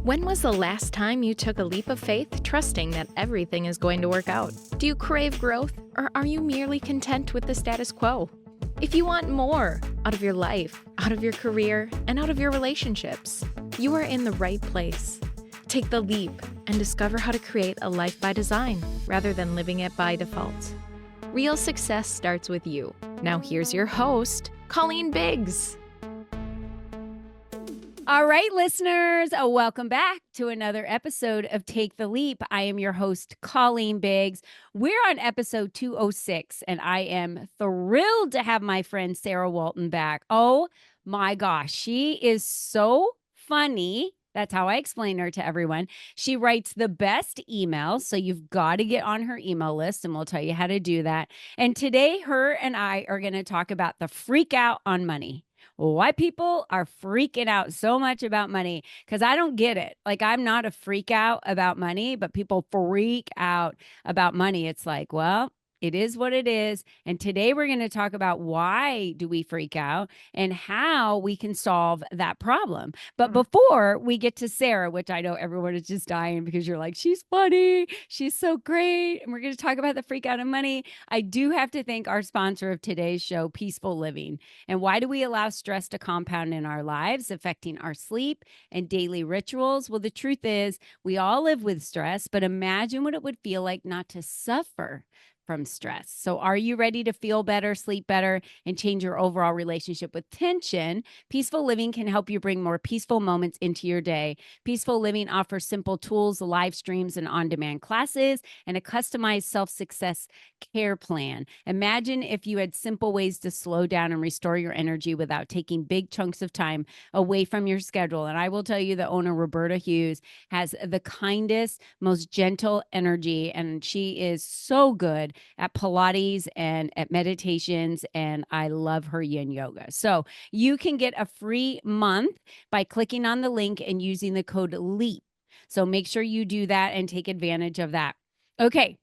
When was the last time you took a leap of faith, trusting that everything is going to work out? Do you crave growth, or are you merely content with the status quo? If you want more out of your life, out of your career, and out of your relationships, you are in the right place. Take the leap and discover how to create a life by design rather than living it by default. Real success starts with you. Now here's your host, Colleen Biggs. All right, listeners, welcome back to another episode of Take the Leap. I am your host, Colleen Biggs. We're on episode 206, and I am thrilled to have my friend Sarah Walton back. Oh my gosh, she is so funny. That's how I explain her to everyone. She writes the best emails, so you've got to get on her email list, and we'll tell you how to do that. And today, her and I are going to talk about the freak out on money. Why people are freaking out so much about money, because I don't get it. Like, I'm not a freak out about money, but people freak out about money. It's like, well, it is what it is. And today we're going to talk about why do we freak out and how we can solve that problem. But before we get to Sarah, which I know everyone is just dying because you're like, she's funny, she's so great, and we're going to talk about the freak out of money, I do have to thank our sponsor of today's show, Peaceful Living. And why do we allow stress to compound in our lives, affecting our sleep and daily rituals? Well, the truth is we all live with stress, but imagine what it would feel like not to suffer from stress. So are you ready to feel better, sleep better, and change your overall relationship with tension? Peaceful Living can help you bring more peaceful moments into your day. Peaceful Living offers simple tools, live streams, and on-demand classes, and a customized self-success care plan. Imagine if you had simple ways to slow down and restore your energy without taking big chunks of time away from your schedule. And I will tell you, the owner, Roberta Hughes, has the kindest, most gentle energy, and she is so good at Pilates and at meditations, and I love her yin yoga. So you can get a free month by clicking on the link and using the code LEAP. So make sure you do that and take advantage of that. Okay,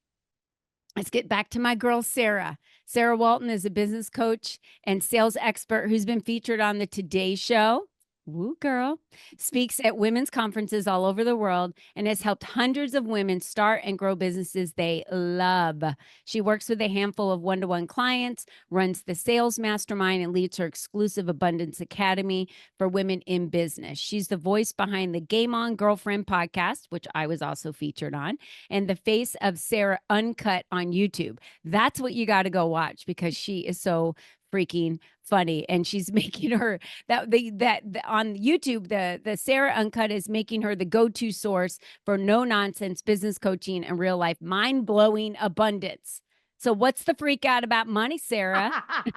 let's get back to my girl, Sarah. Sarah Walton is a business coach and sales expert who's been featured on the Today Show. Woo, girl. Speaks at women's conferences all over the world and has helped hundreds of women start and grow businesses they love. She works with a handful of one-to-one clients, runs the Sales Mastermind, and leads her exclusive Abundance Academy for women in business. She's the voice behind the Game On Girlfriend podcast, which I was also featured on, and the face of Sarah Uncut on YouTube. That's what you got to go watch because she is so freaking funny, and she's making her on YouTube, the Sarah Uncut is making her the go-to source for no nonsense business coaching and real life mind-blowing abundance. So what's the freak out about money, Sarah? I'm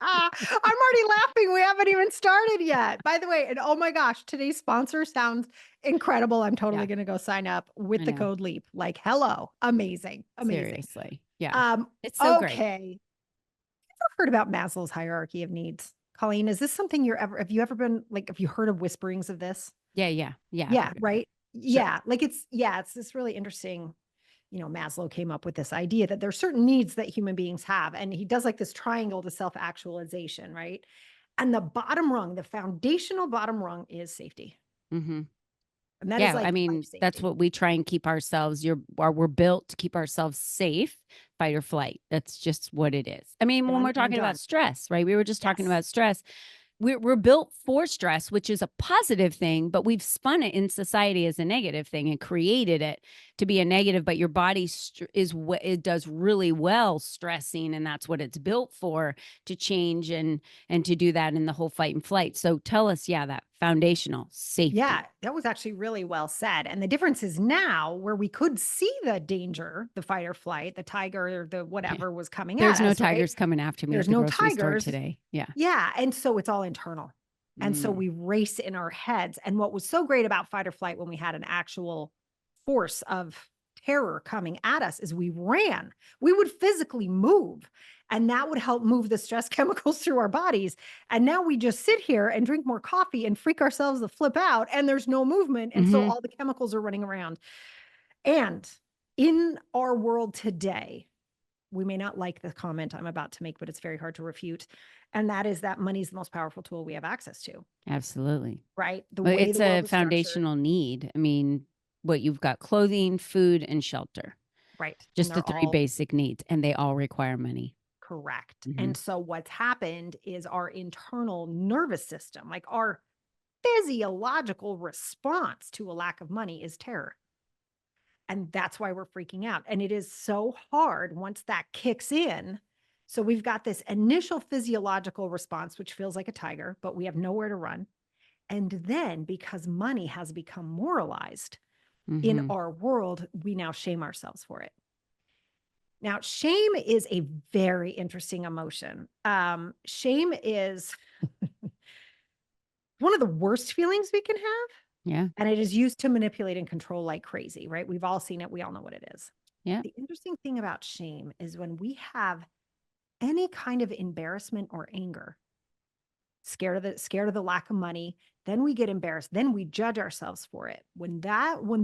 already laughing. We haven't even started yet. By the way, and oh my gosh, today's sponsor sounds incredible. I'm totally going to go sign up with the code LEAP. Like, hello, amazing. Seriously. Yeah. It's so great. Okay. Heard about Maslow's hierarchy of needs? Colleen, is this something have you ever been like, have you heard of whisperings of this? Yeah. Right. Sure. Yeah. Like it's this really interesting, Maslow came up with this idea that there's certain needs that human beings have. And he does like this triangle to self-actualization, right? And the bottom rung, the foundational bottom rung is safety. Mm-hmm. And that is like, I mean, that's what we try and keep ourselves. We're built to keep ourselves safe, fight or flight. That's just what it is. I mean, when we're talking about stress, right? We were just talking about stress. We're built for stress, which is a positive thing, but we've spun it in society as a negative thing and created it to be a negative. But your body it does really well stressing, and that's what it's built for, to change and to do that in the whole fight and flight. So tell us, that foundational safety. Yeah, that was actually really well said. And the difference is now where we could see the danger, the fight or flight, the tiger or the whatever was coming at us. There's no tigers coming after me. There's at the no grocery store tigers today. Yeah. Yeah. And so it's all internal. And so we race in our heads. And what was so great about fight or flight when we had an actual force of terror coming at us is we ran. We would physically move, and that would help move the stress chemicals through our bodies. And now we just sit here and drink more coffee and freak ourselves the flip out, and there's no movement. And so all the chemicals are running around. And in our world today, we may not like the comment I'm about to make, but it's very hard to refute. And that is that money is the most powerful tool we have access to, Absolutely. right? The Well, way it's the a world is structured, foundational need. I mean, what you've got clothing, food, and shelter. right? And Just the they're three all basic needs, and they all require money. correct. Mhm. And so what's happened is our internal nervous system, like our physiological response to a lack of money is terror. And that's why we're freaking out. And it is so hard once that kicks in. So we've got this initial physiological response, which feels like a tiger, but we have nowhere to run. And then because money has become moralized in Mhm. our world, we now shame ourselves for it. Now, shame is a very interesting emotion. Shame is one of the worst feelings we can have. Yeah. And it is used to manipulate and control like crazy, right? We've all seen it. We all know what it is. Yeah. The interesting thing about shame is when we have any kind of embarrassment or anger, scared of the lack of money, then we get embarrassed, then we judge ourselves for it. When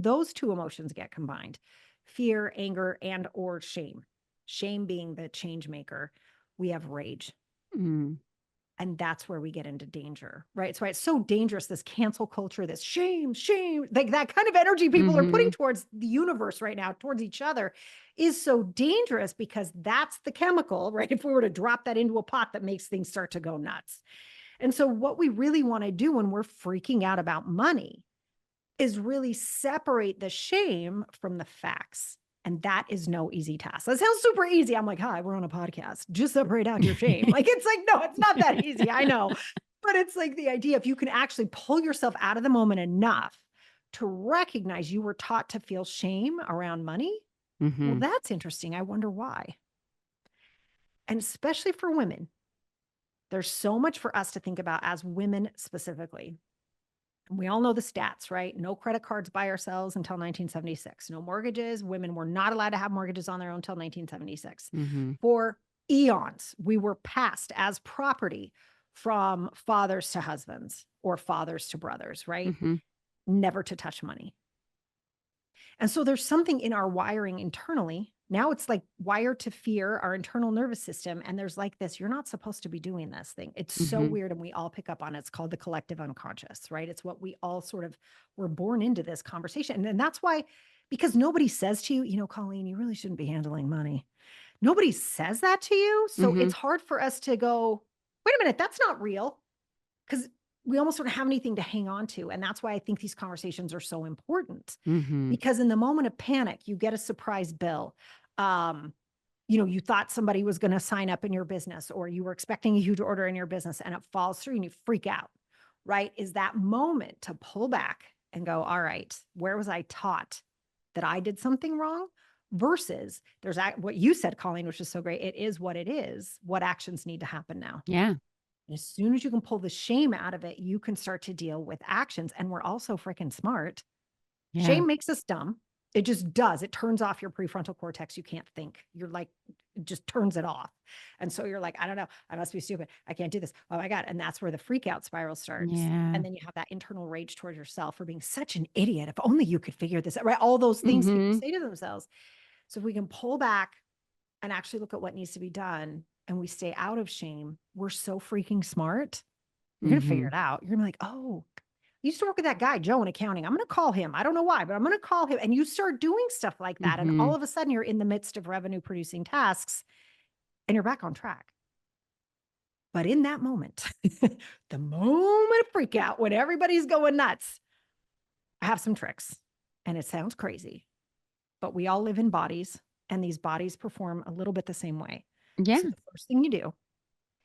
those two emotions get combined, fear, anger, and or shame being the change maker, we have rage. Mm. And that's where we get into danger, right? So it's so dangerous, this cancel culture, this shame, like that kind of energy people are putting Mhm. towards the universe right now, towards each other, is so dangerous because that's the chemical, right? If we were to drop that into a pot, that makes things start to go nuts. And so what we really want to do when we're freaking out about money is really separate the shame from the facts. And that is no easy task. That sounds super easy. I'm like, hi, we're on a podcast. Just separate out your shame. Like, it's like, no, it's not that easy. I know. But it's like the idea, if you can actually pull yourself out of the moment enough to recognize you were taught to feel shame around money. Well, Mhm. that's interesting. I wonder why. And especially for women, there's so much for us to think about as women specifically. We all know the stats, right? No credit cards by ourselves until 1976. No mortgages. Women were not allowed to have mortgages on their own until 1976. Mhm. For eons, we were passed as property from fathers to husbands or fathers to brothers, right? Mhm. Never to touch money. And so there's something in our wiring internally. Now it's like wired to fear our internal nervous system. And there's like this, you're not supposed to be doing this thing. It's so Mhm. weird. And we all pick up on it. It's called the collective unconscious, right? It's what we all sort of were born into this conversation. And that's why, because nobody says to you, Colleen, you really shouldn't be handling money. Nobody says that to you. So it's Mhm. hard for us to go, wait a minute, that's not real. Because we almost don't have anything to hang on to. And that's why I think these conversations are so important. Mhm. Because in the moment of panic, you get a surprise bill. Um, you thought somebody was going to sign up in your business, or you were expecting a huge order in your business and it falls through and you freak out, right? Is that moment to pull back and go, all right, where was I taught that I did something wrong? Versus there's what you said, Colleen, which is so great. It is what it is. What actions need to happen now? Yeah. As soon as you can pull the shame out of it, you can start to deal with actions. And we're also freaking smart. Yeah. Shame makes us dumb. It just does. It turns off your prefrontal cortex. You can't think. You're like, it just turns it off. And so you're like, I don't know. I must be stupid. I can't do this. Oh my God. And that's where the freak out spiral starts. Yeah. And then you have that internal rage towards yourself for being such an idiot. If only you could figure this out, right? All those things people Mhm. say to themselves. So if we can pull back and actually look at what needs to be done and we stay out of shame, we're so freaking smart. You're going to figure Mhm. it out. You're going to be like, oh, I used to work with that guy, Joe, in accounting. I'm going to call him. I don't know why, but I'm going to call him. And you start doing stuff like that. And all Mhm. of a sudden you're in the midst of revenue producing tasks and you're back on track. But in that moment, the moment of freak out when everybody's going nuts, I have some tricks and it sounds crazy, but we all live in bodies and these bodies perform a little bit the same way. Yeah. So the first thing you do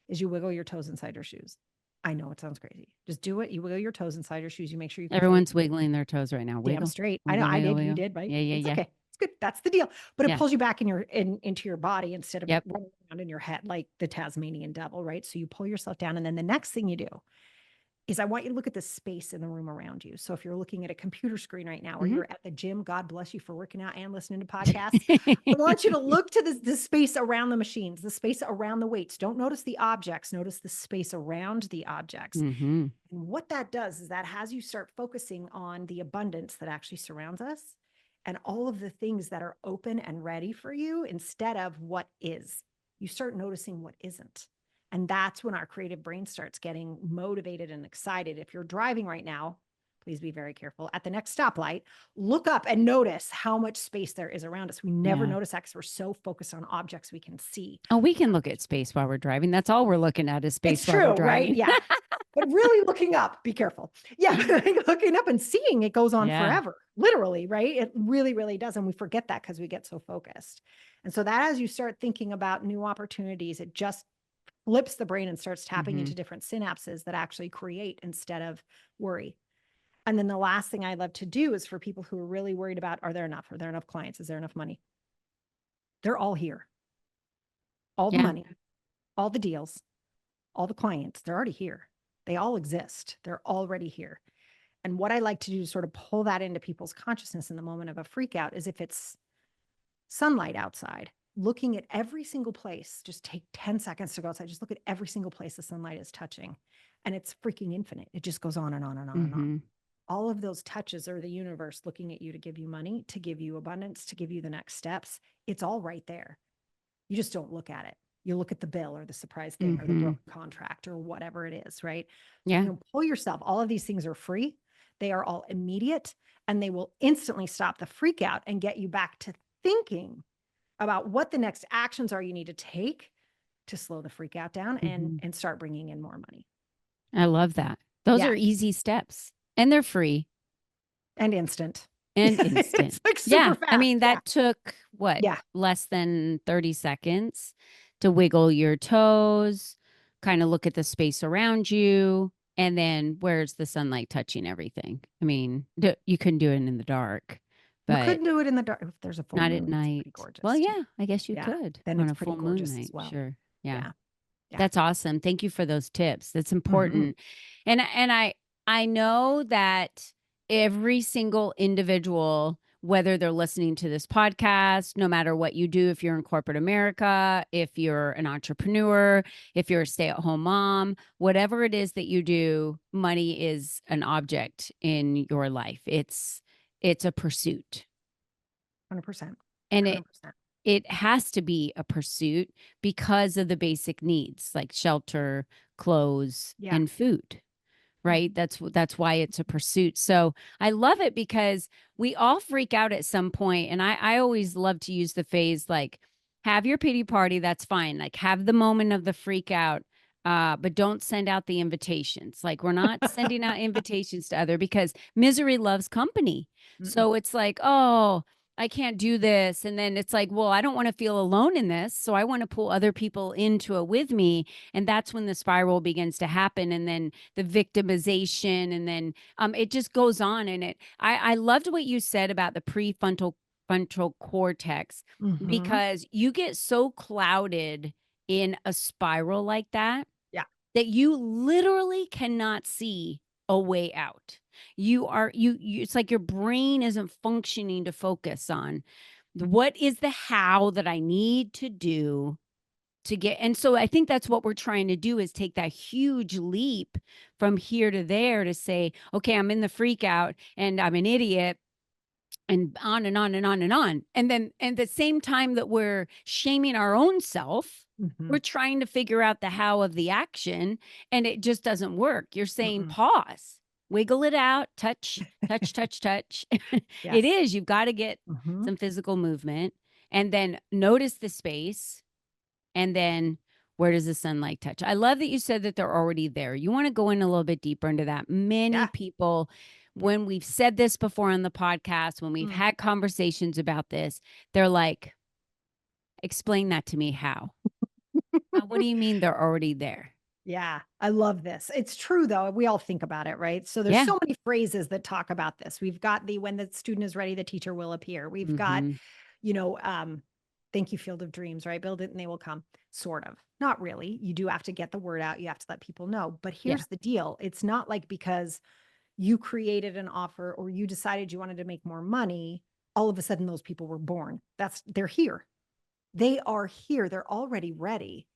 is you wiggle your toes inside your shoes. I know it sounds crazy. Just do it. You wiggle your toes inside your shoes. You make sure you can fully Everyone's wiggling their toes right now. damn Wiggle. straight. I know Wiggle, I wiggle, did. You wiggle. did, right? Yeah, yeah, It's yeah. okay. It's good. That's the deal. But it Yeah. pulls you back into your body instead of Yep. running around in your head like the Tasmanian devil, right? So you pull yourself down. And then the next thing you do is I want you to look at the space in the room around you. So if you're looking at a computer screen right now, or Mhm. you're at the gym, God bless you for working out and listening to podcasts. I want you to look to this space around the machines, the space around the weights. Don't notice the objects, notice the space around the objects. Mhm. And what that does is that has you start focusing on the abundance that actually surrounds us. and all of the things that are open and ready for you instead of what is. You start noticing what isn't. And that's when our creative brain starts getting motivated and excited. If you're driving right now, please be very careful. At the next stoplight, look up and notice how much space there is around us. We never notice that because we're so focused on objects we can see. Oh, we can look at space while we're driving. That's all we're looking at is space It's while true, we're driving. right? Yeah. But really looking up, be careful. Yeah. Looking up and seeing it goes on forever, literally, right? It really, really does. And we forget that because we get so focused. And so that as you start thinking about new opportunities, it just flips the brain and starts tapping into different synapses that actually create instead of worry. And then the last thing I love to do is for people who are really worried about, are there enough? Are there enough clients? Is there enough money? They're all here. All the money, all the deals, all the clients, they're already here. They all exist. They're already here. And what I like to do to sort of pull that into people's consciousness in the moment of a freak out is if it's sunlight outside, looking at every single place, just take 10 seconds to go outside, just look at every single place the sunlight is touching. And it's freaking infinite. It just goes on and on and on and on. All of those touches are the universe looking at you to give you money, to give you abundance, to give you the next steps. It's all right there. You just don't look at it. You look at the bill or the surprise thing or the broke contract or whatever it is, right? Yeah. You know, pull yourself. All of these things are free. They are all immediate and they will instantly stop the freak out and get you back to thinking about what the next actions are you need to take to slow the freak out down and start bringing in more money. I love that. Those are easy steps and they're free. And instant. And instant. It's like super fast. I mean, that took what? Less than 30 seconds to wiggle your toes, kind of look at the space around you. And then where's the sunlight touching everything? I mean, you couldn't do it in the dark. But you couldn't do it in the dark. If there's a full moon, not at night. Gorgeous. Well, yeah, I guess you could. Then on it's a pretty full gorgeous moon night. as well. Sure. Yeah. That's awesome. Thank you for those tips. That's important. And I know that every single individual, whether they're listening to this podcast, no matter what you do, if you're in corporate America, if you're an entrepreneur, if you're a stay-at-home mom, whatever it is that you do, money is an object in your life. It's a pursuit. 100%. And 100%. it has to be a pursuit because of the basic needs like shelter, clothes, and food. Right. That's why it's a pursuit. So I love it because we all freak out at some point. And I always love to use the phrase like, have your pity party. That's fine. Like have the moment of the freak out. But don't send out the invitations. Like we're not sending out invitations to other because misery loves company. So it's like, oh, I can't do this. And then it's like, well, I don't want to feel alone in this. So I want to pull other people into it with me. And that's when the spiral begins to happen. And then the victimization. And then it just goes on. And I loved what you said about the prefrontal cortex, because you get so clouded in a spiral like that, that you literally cannot see a way out. You it's like your brain isn't functioning to focus on what is the how that I need to do to get. And so I think that's what we're trying to do is take that huge leap from here to there to say, okay, I'm in the freak out and I'm an idiot. And on and on and on and on. And then at the same time that we're shaming our own self, we're trying to figure out the how of the action and it just doesn't work. You're saying pause, wiggle it out, touch, touch, touch, touch. It is. You've got to get some physical movement and then notice the space. And then where does the sunlight touch? I love that you said that they're already there. You want to go in a little bit deeper into that. Many people, when we've said this before on the podcast, when we've had conversations about this, they're like, explain that to me. How? What do you mean they're already there? Yeah, I love this. It's true, though. We all think about it, right? So there's so many phrases that talk about this. We've got when the student is ready, the teacher will appear. We've got, thank you, field of dreams, right? Build it and they will come. Sort of. Not really. You do have to get the word out. You have to let people know. But here's the deal. It's not like because you created an offer or you decided you wanted to make more money, all of a sudden those people were born. They're here. They are here. They're already ready.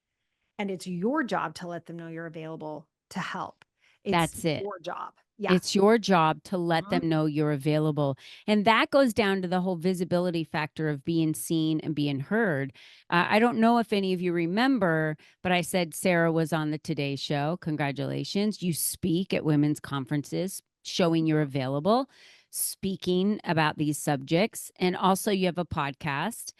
And it's your job to let them know you're available to help. It's That's it. your job. Yeah. It's your job to let Mhm. them know you're available. And that goes down to the whole visibility factor of being seen and being heard. I don't know if any of you remember, but I said Sarah was on the Today Show. Congratulations. You speak at women's conferences, showing you're available, speaking about these subjects. And also, you have a podcast.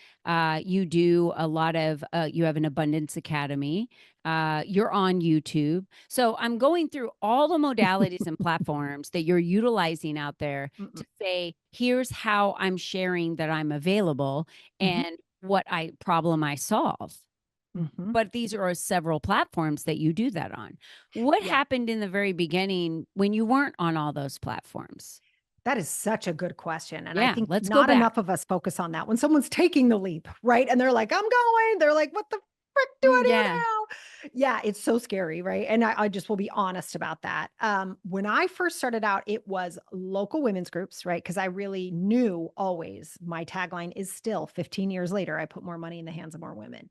You do a lot of, you have an Abundance Academy. You're on YouTube. So I'm going through all the modalities and platforms that you're utilizing out there Mm-mm. to say, here's how I'm sharing that I'm available Mhm. and what problem I solve. Mhm. But these are several platforms that you do that on. What Yeah. happened in the very beginning when you weren't on all those platforms? That is such a good question. And I Yeah, think let's go not back. enough of us focus on that. When someone's taking the leap, right? And they're like, I'm going, they're like, what the frick do I do Yeah. now? Yeah, it's so scary, right? And I just will be honest about that. When I first started out, it was local women's groups, right? Because I really knew always my tagline is still 15 years later, I put more money in the hands of more women.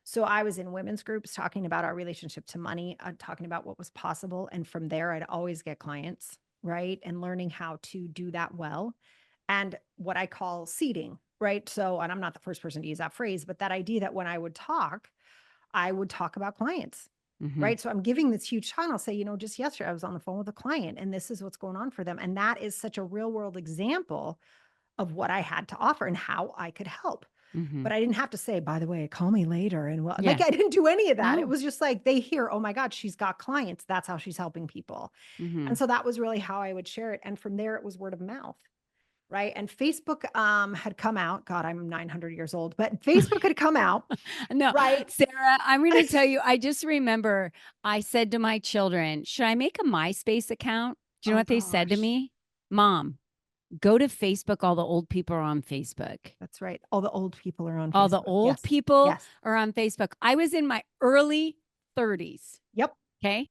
So I was in women's groups talking about our relationship to money, talking about what was possible. And from there, I'd always get clients, right? And learning how to do that well. And what I call seeding, right? So, and I'm not the first person to use that phrase, but that idea that when I would talk about clients, Hmm. right? So I'm giving this huge talk. And I'll say, just yesterday I was on the phone with a client and this is what's going on for them. And that is such a real world example of what I had to offer and how I could help. Hmm. But I didn't have to say, by the way, call me later. And well, Yeah. like I didn't do any of that. It No. was just like they hear, oh my God, she's got clients. That's how she's helping people. Hmm. And so that was really how I would share it. And from there, it was word of mouth. Right. And Facebook had come out. God, I'm 900 years old, but Facebook had come out. No, Right. Sarah, I'm going to tell you, I just remember I said to my children, should I make a MySpace account? Do you know Oh what they said to gosh. me? Mom, go to Facebook. All the old people are on Facebook. That's right. All the old people are on All the Facebook. old Yes. people Yes. are on Facebook. I was in my early 30s. Yep. Okay.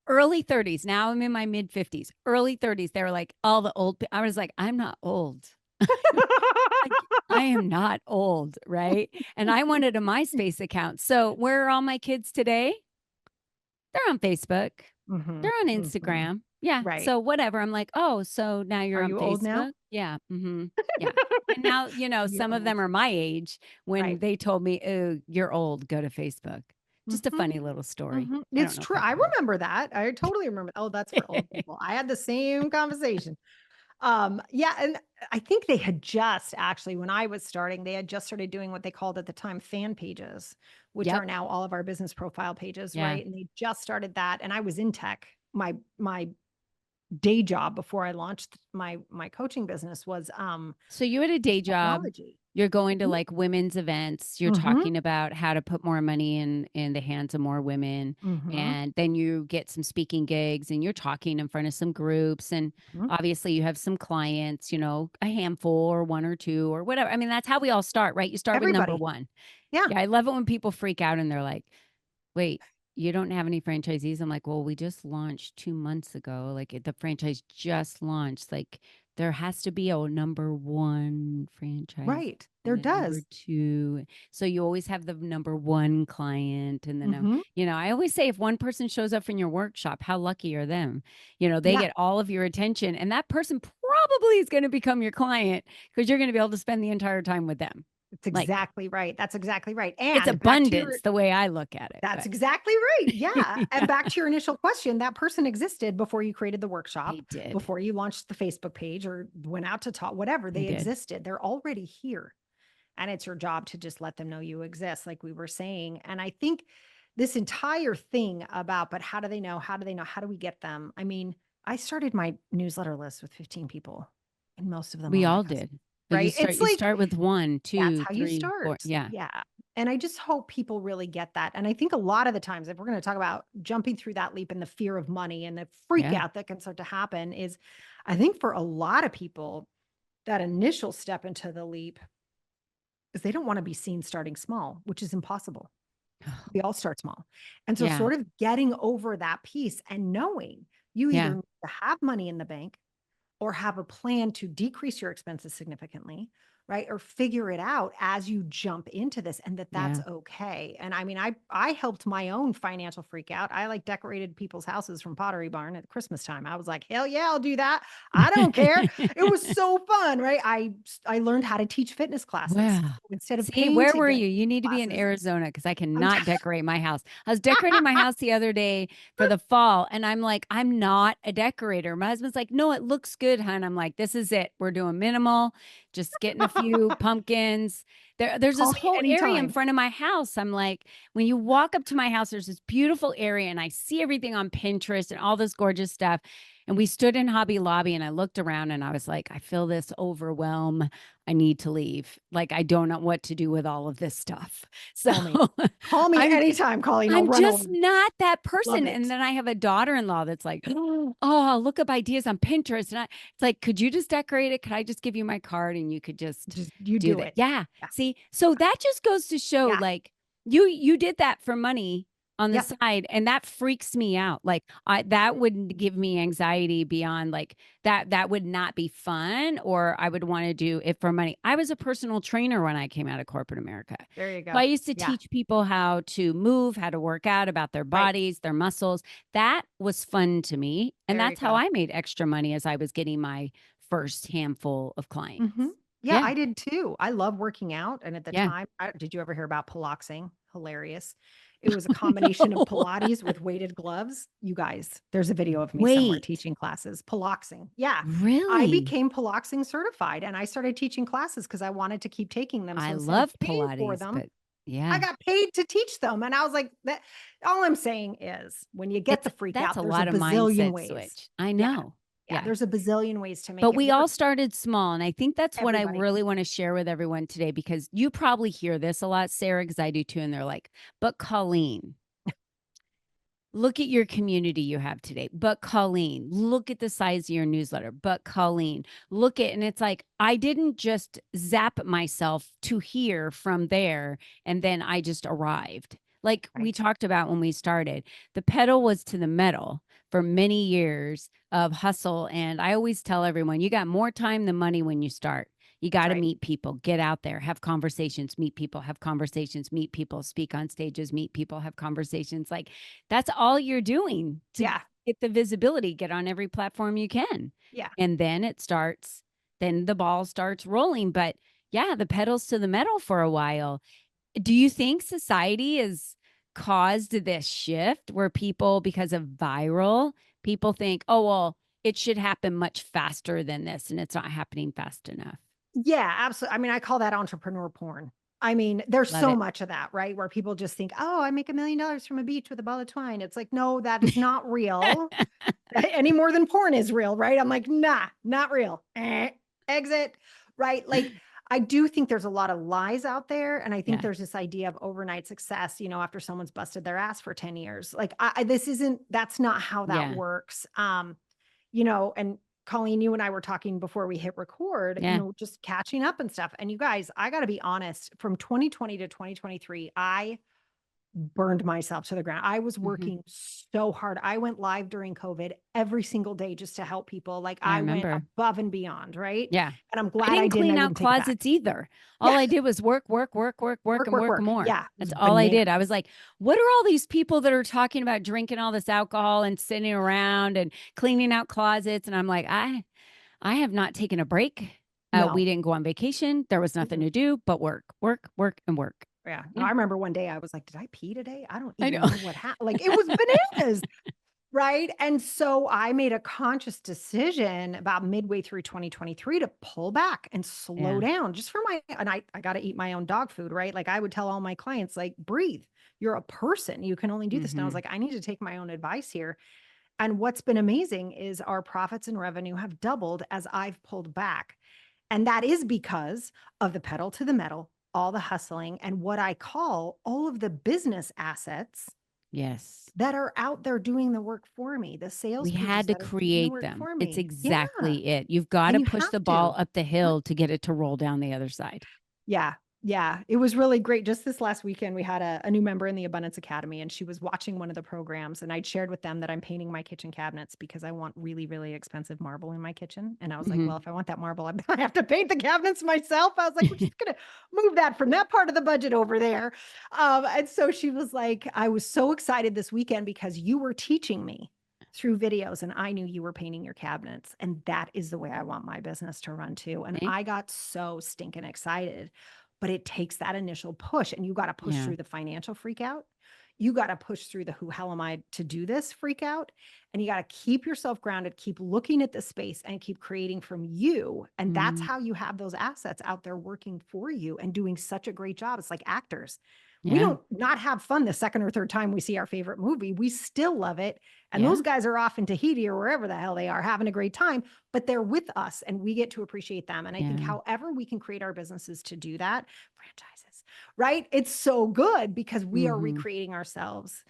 Early 30s. Now I'm in my mid 50s. Early 30s. They were like, all the old. I was like, I'm not old. Like, I am not old, right? And I wanted a MySpace account. So where are all my kids today? They're on Facebook. Hmm. They're on Hmm. Instagram. Yeah. Right. So whatever. I'm like, oh, so now you're Are on you old now? Facebook? Yeah. Hmm. Yeah. And now, You're some of old. them are my age when Right. they told me, oh, you're old, go to Facebook. Just a Mhm. funny little story. Mhm. I don't It's know if true. you've I heard. remember that. I totally remember. Oh, that's for old people. I had the same conversation. Yeah, and I think they had just actually, when I was starting, they had just started doing what they called at the time fan pages, which Yep. are now all of our business profile pages, Yeah. right? And they just started that. And I was in tech. My day job before I launched my coaching business was So you had a day job. technology. You're going to Mhm. like women's events. You're Mhm. talking about how to put more money in the hands of more women. Mhm. And then you get some speaking gigs and you're talking in front of some groups. And Mhm. obviously you have some clients, a handful or one or two or whatever. I mean, that's how we all start, right? You start with number Everybody. one. Yeah. Yeah. I love it when people freak out and they're like, wait, you don't have any franchisees? I'm like, well, we just launched 2 months ago. Like the franchise just launched. Like there has to be a number one franchise Right. There and a number does. two. So you always have the number one client and then, Mhm. I always say if one person shows up in your workshop, how lucky are them? They Yeah. get all of your attention and that person probably is going to become your client because you're going to be able to spend the entire time with them. That's Like exactly right. That's exactly right. it's And back to your abundance the way I look at it. that's But exactly right. Yeah. And back to your initial question, that person existed before you created the workshop, they did. before you launched the Facebook page or went out to talk, whatever, They they did. existed. They're already here. And it's your job to just let them know you exist, like we were saying. And I think this entire thing about, but how do they know? How do they know? How do we get them? I mean, I started my newsletter list with 15 people, and most of them We are my all customers, did. But you right? start It's you like, start with one, that's two, how you 3, 4. start. Yeah. Yeah. And I just hope people really get that. And I think a lot of the times, if we're going to talk about jumping through that leap and the fear of money and the freak Yeah. out that can start to happen, is I think for a lot of people, that initial step into the leap is they don't want to be seen starting small, which is impossible. We all start small. And so, Yeah. sort of getting over that piece and knowing you either Yeah. need to have money in the bank or have a plan to decrease your expenses significantly, right? Or figure it out as you jump into this, and that's Yeah. okay. And I mean, I helped my own financial freak out. I like decorated people's houses from Pottery Barn at Christmas time. I was like, hell yeah, I'll do that. I don't care. It was so fun, right? I learned how to teach fitness classes Wow. instead of See, paying where to were get you? You need to be in classes. Arizona because I I'm cannot decorate my house. I was decorating my house the other day for the fall, and I'm like, I'm not a decorator. My husband's like, no, it looks good, hon. I'm like, this is it. We're doing minimal, just getting a few pumpkins. There's Call this me whole area in anytime. front of my house. I'm like, when you walk up to my house, there's this beautiful area, and I see everything on Pinterest and all this gorgeous stuff. And we stood in Hobby Lobby, and I looked around, and I was like, I feel this overwhelm. I need to leave. Like, I don't know what to do with all of this stuff. So Call me. Call me I'm anytime, Colleen. I'll I'm run just over. not that Love person. And it. then I have a daughter-in-law that's like, oh, I'll look up ideas on Pinterest. And it's like, could you just decorate it? Could I just give you my card and you could just Just you do do that? it. Yeah. Yeah. See, so that just goes to show Yeah. like you did that for money on the Yep. side, and that freaks me out. Like that wouldn't give me anxiety beyond like that would not be fun, or I would want to do it for money. I was a personal trainer when I came out of corporate America. There you So go. I used to Yeah. teach people how to move, how to work out, about their Right. bodies, their muscles. That was fun to me. And There you that's how go. I made extra money as I was getting my first handful of clients. Mhm. Yeah, Yeah. I did too. I love working out, and at the Yeah. time, did you ever hear about Pilaxing? Hilarious. It was a combination of Pilates with weighted gloves. You guys, there's a video of me somewhere Wait, teaching classes. Pilaxing. Yeah. I really? became Pilaxing certified, and I started teaching classes because I wanted to keep taking them. I So instead of love paying for Pilates, them, but I yeah. got paid to teach them. And I was like, that all I'm saying is when you get It's the freak that's out, a there's a lot of bazillion mindset ways. switch. I Yeah. know. Yeah. Yeah. There's a bazillion ways to make But it we work. all started small. And I think that's what I Everybody. really want to share with everyone today, because you probably hear this a lot, Sarah, because I do too. And they're like, but Colleen, look at your community you have today. But Colleen, look at the size of your newsletter. But Colleen, look at, and it's like, I didn't just zap myself to here from there. And then I just arrived. Like we Right. talked about when we started, the pedal was to the metal for many years of hustle. And I always tell everyone, you got more time than money when you start. You That's got to right. meet people, get out there, have conversations, meet people, have conversations, meet people, speak on stages, meet people, have conversations. Like that's all you're doing to Yeah. get the visibility, get on every platform you can. Yeah. And then then the ball starts rolling. But yeah, the pedals to the metal for a while. Do you think society has caused this shift where people, because of viral, people think, oh, well, it should happen much faster than this, and it's not happening fast enough? Yeah, absolutely. I mean, I call that entrepreneur porn. I mean, there's Love so it. much of that, right? Where people just think, "Oh, I make $1 million from a beach with a ball of twine." It's like, no, that is not real any more than porn is real, right? I'm like, nah, not real. Exit, right? Like, I do think there's a lot of lies out there. And I think Yeah. there's this idea of overnight success, after someone's busted their ass for 10 years. Like, that's not how that Yeah. works. And Colleen, you and I were talking before we hit record, Yeah. just catching up and stuff. And you guys, I got to be honest, from 2020 to 2023, I burned myself to the ground. I was Mhm. working so hard. I went live during COVID every single day just to help people. Like I I went remember. above and beyond, right? Yeah. And I'm I glad I didn't didn't. clean I out wouldn't take it back. closets either. All Yeah. I did was work, work, work, work, work, Work, and work, work work. more. Yeah. It That's was all I did. I bananas. was like, what are all these people that are talking about drinking all this alcohol and sitting around and cleaning out closets? And I'm like, I have not taken a break. We No. didn't go on vacation. There was nothing to do but work, work, work, and work. Yeah. No, Yeah, I remember one day I was like, did I pee today? I don't I even know. know what happened. Like it was bananas. Right. And so I made a conscious decision about midway through 2023 to pull back and slow Yeah. down just for and I got to eat my own dog food, right? Like I would tell all my clients, like, breathe. You're a person. You can only do this. And I was Hmm. like, I need to take my own advice here. And what's been amazing is our profits and revenue have doubled as I've pulled back. And that is because of the pedal to the metal, all the hustling, and what I call all of the business assets Yes. that are out there doing the work for me, the sales We pages had to that are doing the create work them. for It's me. Yeah, exactly it. You've got and to you push have the ball to. up the Yep. hill to get it to roll down the other side. Yeah, Yeah, it was really great. Just this last weekend, we had a new member in the Abundance Academy, and she was watching one of the programs. And I'd shared with them that I'm painting my kitchen cabinets because I want really, really expensive marble in my kitchen. And I was like, Mhm. well, if I want that marble, I have to paint the cabinets myself. I was like, we're just going to move that from that part of the budget over there. And so she was like, I was so excited this weekend because you were teaching me through videos and I knew you were painting your cabinets. And that is the way I want my business to run too. And Okay. I got so stinking excited, but it takes that initial push and you got to push Yeah. through the financial freak out. You got to push through the who hell am I to do this freak out. And you got to keep yourself grounded, keep looking at the space and keep creating from you. And that's Mm, how you have those assets out there working for you and doing such a great job. It's like actors. We yeah. don't not have fun the second or third time we see our favorite movie. We still love it. And Yeah. those guys are off in Tahiti or wherever the hell they are having a great time, but they're with us and we get to appreciate them. And I think Yeah. however we can create our businesses to do that, franchises, right? It's so good because we are Mhm. recreating ourselves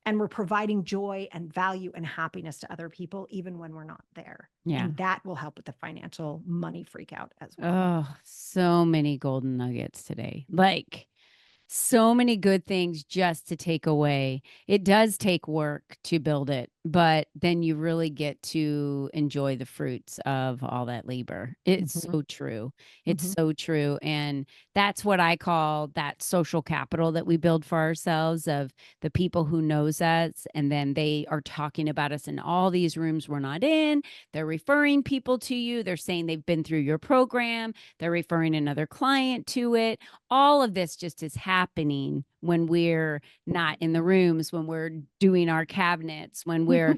and we're providing joy and value and happiness to other people, even when we're not there. Yeah. And that will help with the financial money freak out as well. Oh, so many golden nuggets today. Like, so many good things just to take away. It does take work to build it, but then you really get to enjoy the fruits of all that labor. It's Mhm, so true. It's mhm. so true. And that's what I call that social capital that we build for ourselves of the people who knows us and then they are talking about us in all these rooms we're not in. They're referring people to you. They're saying they've been through your program. They're referring another client to it. All of this just is happening when we're not in the rooms, when we're doing our cabinets, when we're,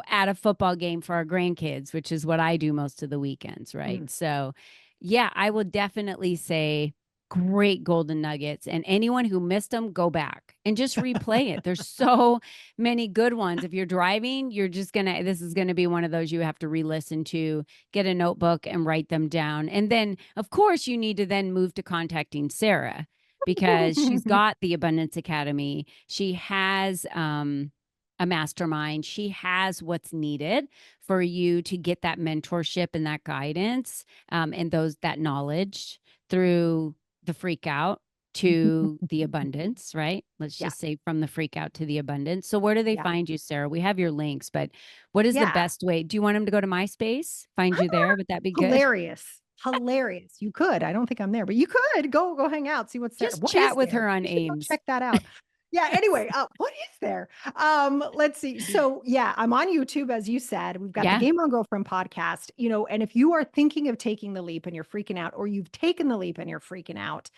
at a football game for our grandkids, which is what I do most of the weekends, right? Mm. So, yeah, I will definitely say great golden nuggets. And anyone who missed them, go back and just replay it. There's so many good ones. If you're driving, this is gonna be one of those you have to re-listen to, get a notebook and write them down. And then, of course, you need to then move to contacting Sarah because she's got the Abundance Academy. She has a mastermind. She has what's needed for you to get that mentorship and that guidance and that knowledge through the freak out to the abundance, right? Let's Yeah, just say from the freak out to the abundance. So where do they yeah, find you, Sarah? We have your links, but what is the yeah. best way? Do you want them to go to MySpace? Find you there? Would that be good? Hilarious. Hilarious. You could. I don't think I'm there, but you could go hang out, see what's there. Just What chat is with there? her on You should go Ames. check that out. Yeah, anyway, what is there? Let's see. So, yeah, I'm on YouTube as you said. We've got the Yeah. Game On Girlfriend podcast, and if you are thinking of taking the leap and you're freaking out or you've taken the leap and you're freaking out,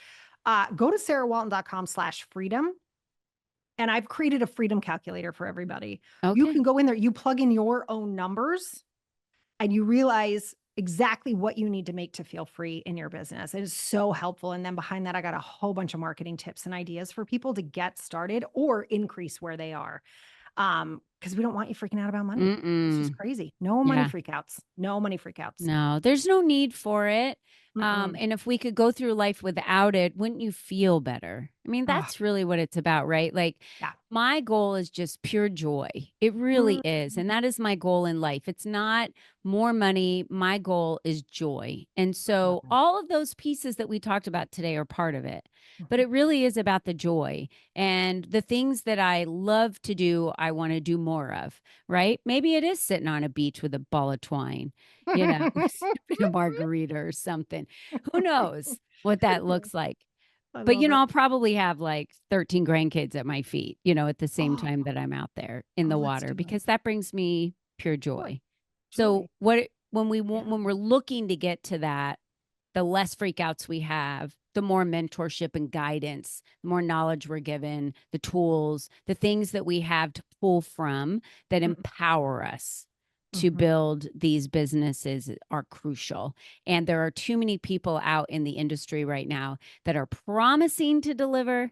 go to sarahwalton.com/freedom. And I've created a freedom calculator for everybody. You Okay. can go in there, you plug in your own numbers and you realize exactly what you need to make to feel free in your business. It is so helpful. And then behind that, I got a whole bunch of marketing tips and ideas for people to get started or increase where they are. Because we don't want you freaking out about money. It's just Mm-mm. crazy. No money Yeah. freakouts. No money freakouts. No, there's no need for it. Mm-mm. And if we could go through life without it, wouldn't you feel better? I mean, Oh, that's really what it's about, right? Like, yeah. my goal is just pure joy. It really Mm, is. And that is my goal in life. It's not more money. My goal is joy. And I love so that. all of those pieces that we talked about today are part of it. But Mhm. it really is about the joy and the things that I love to do, I want to do more of, right? Maybe it is sitting on a beach with a ball of twine, sipping a margarita or something. Who knows what that looks like? I But, love it. I'll probably have like 13 grandkids at my feet, at the same Oh, time that I'm out there in oh, the let's water do it. because that brings me pure Joy. joy. Joy. So when we want Yeah. when we're looking to get to that, the less freakouts we have, the more mentorship and guidance, the more knowledge we're given, the tools, the things that we have to pull from that Mm, empower us to mhm. build these businesses are crucial. And there are too many people out in the industry right now that are promising to deliver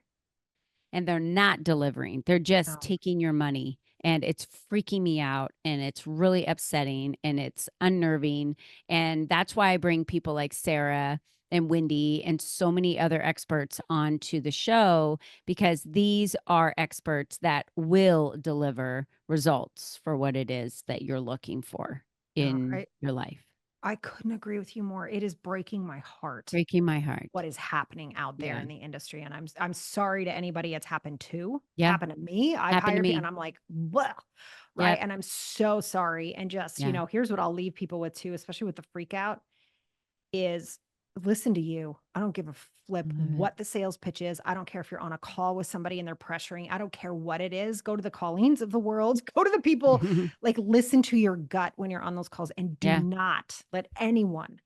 and they're not delivering. They're just No. taking your money. And it's freaking me out and it's really upsetting and it's unnerving. And that's why I bring people like Sarah and Wendy and so many other experts onto the show because these are experts that will deliver results for what it is that you're looking for No, in your life. I couldn't agree with you more. It is breaking my heart Breaking my heart. what is happening out there Yeah. in the industry. And I'm sorry to anybody it's happened to. Yeah. Happened to me. I've Happened to hired people me. and I'm like, well, right. Yep. And I'm so sorry. And just, Yeah. here's what I'll leave people with too, especially with the freak out, is listen to you. I don't give a flip Love it. what the sales pitch is. I don't care if you're on a call with somebody and they're pressuring. I don't care what it is. Go to the Colleens of the world. Go to the people, like listen to your gut when you're on those calls and do Yeah. not let anyone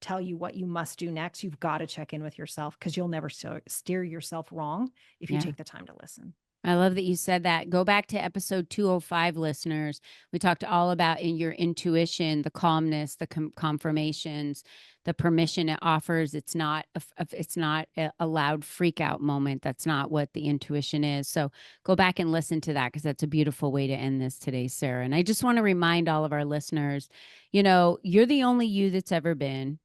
tell you what you must do next. You've got to check in with yourself because you'll never steer yourself wrong if you Yeah. take the time to listen. I love that you said that. Go back to episode 205, listeners. We talked all about in your intuition, the calmness, the confirmations, the permission it offers. It's not a loud freak out moment. That's not what the intuition is. So go back and listen to that because that's a beautiful way to end this today, Sarah. And I just want to remind all of our listeners, you're the only you that's ever been.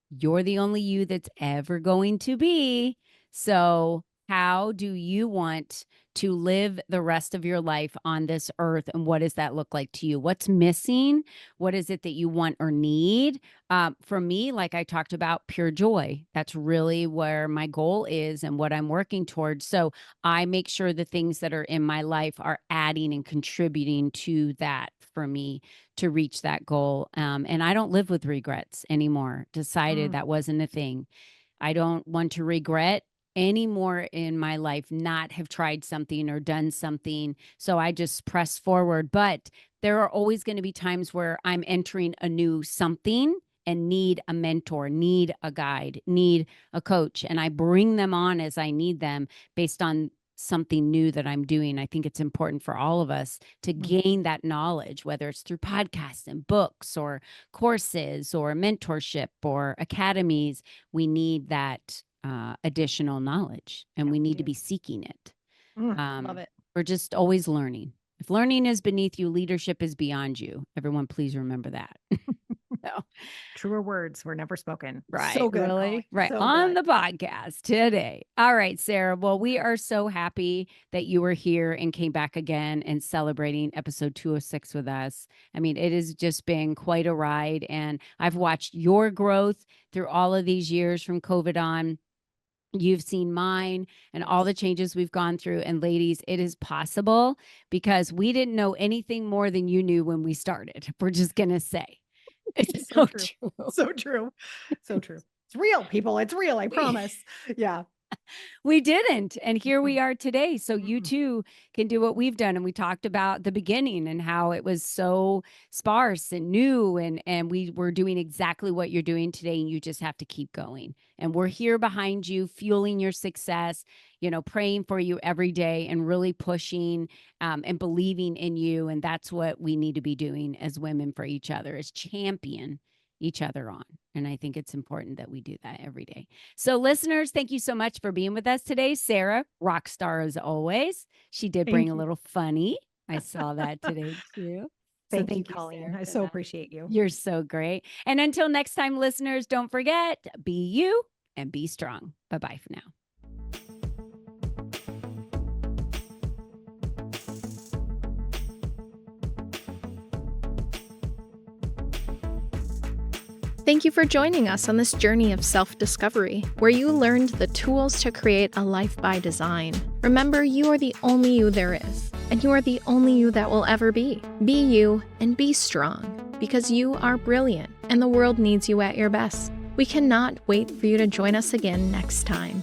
You're the only you that's ever going to be. So how do you want to live the rest of your life on this earth? And what does that look like to you? What's missing? What is it that you want or need? For me, like I talked about, pure joy. That's really where my goal is and what I'm working towards. So I make sure the things that are in my life are adding and contributing to that for me to reach that goal. And I don't live with regrets anymore. Decided that wasn't a thing. I don't want to regret anymore in my life not have tried something or done something. So I just press forward. But there are always going to be times where I'm entering a new something and need a mentor, need a guide, need a coach. And I bring them on as I need them based on something new that I'm doing. I think it's important for all of us to gain that knowledge, whether it's through podcasts and books or courses or mentorship or academies. We need that additional knowledge and we need to be seeking it. Love it. We're just always learning. If learning is beneath you, leadership is beyond you. Everyone, please remember that. So, truer words were never spoken. right. So good. Really? Colleen. Right. So On good. the podcast today. All right, Sarah. Well, we are so happy that you were here and came back again and celebrating episode 206 with us. I mean, it has just been quite a ride. And I've watched your growth through all of these years from COVID on. You've seen mine and all the changes we've gone through. And ladies, it is possible because we didn't know anything more than you knew when we started. We're just going to say. It's so true. So true. So true. It's real, people. It's real. I promise. Yeah. We didn't. And here we are today. So you too can do what we've done. And we talked about the beginning and how it was so sparse and new. And we were doing exactly what you're doing today. And you just have to keep going. And we're here behind you, fueling your success, praying for you every day and really pushing and believing in you. And that's what we need to be doing as women for each other, is champion each other on. And I think it's important that we do that every day. So listeners, thank you so much for being with us today. Sarah, rock star as always. She did bring a little funny. I saw that today too. So Thank you, Colleen. Sarah, I so appreciate you. You're so great. And until next time, listeners, don't forget, be you and be strong. Bye-bye for now. Thank you for joining us on this journey of self-discovery, where you learned the tools to create a life by design. Remember, you are the only you there is, and you are the only you that will ever be. Be you and be strong, because you are brilliant, and the world needs you at your best. We cannot wait for you to join us again next time.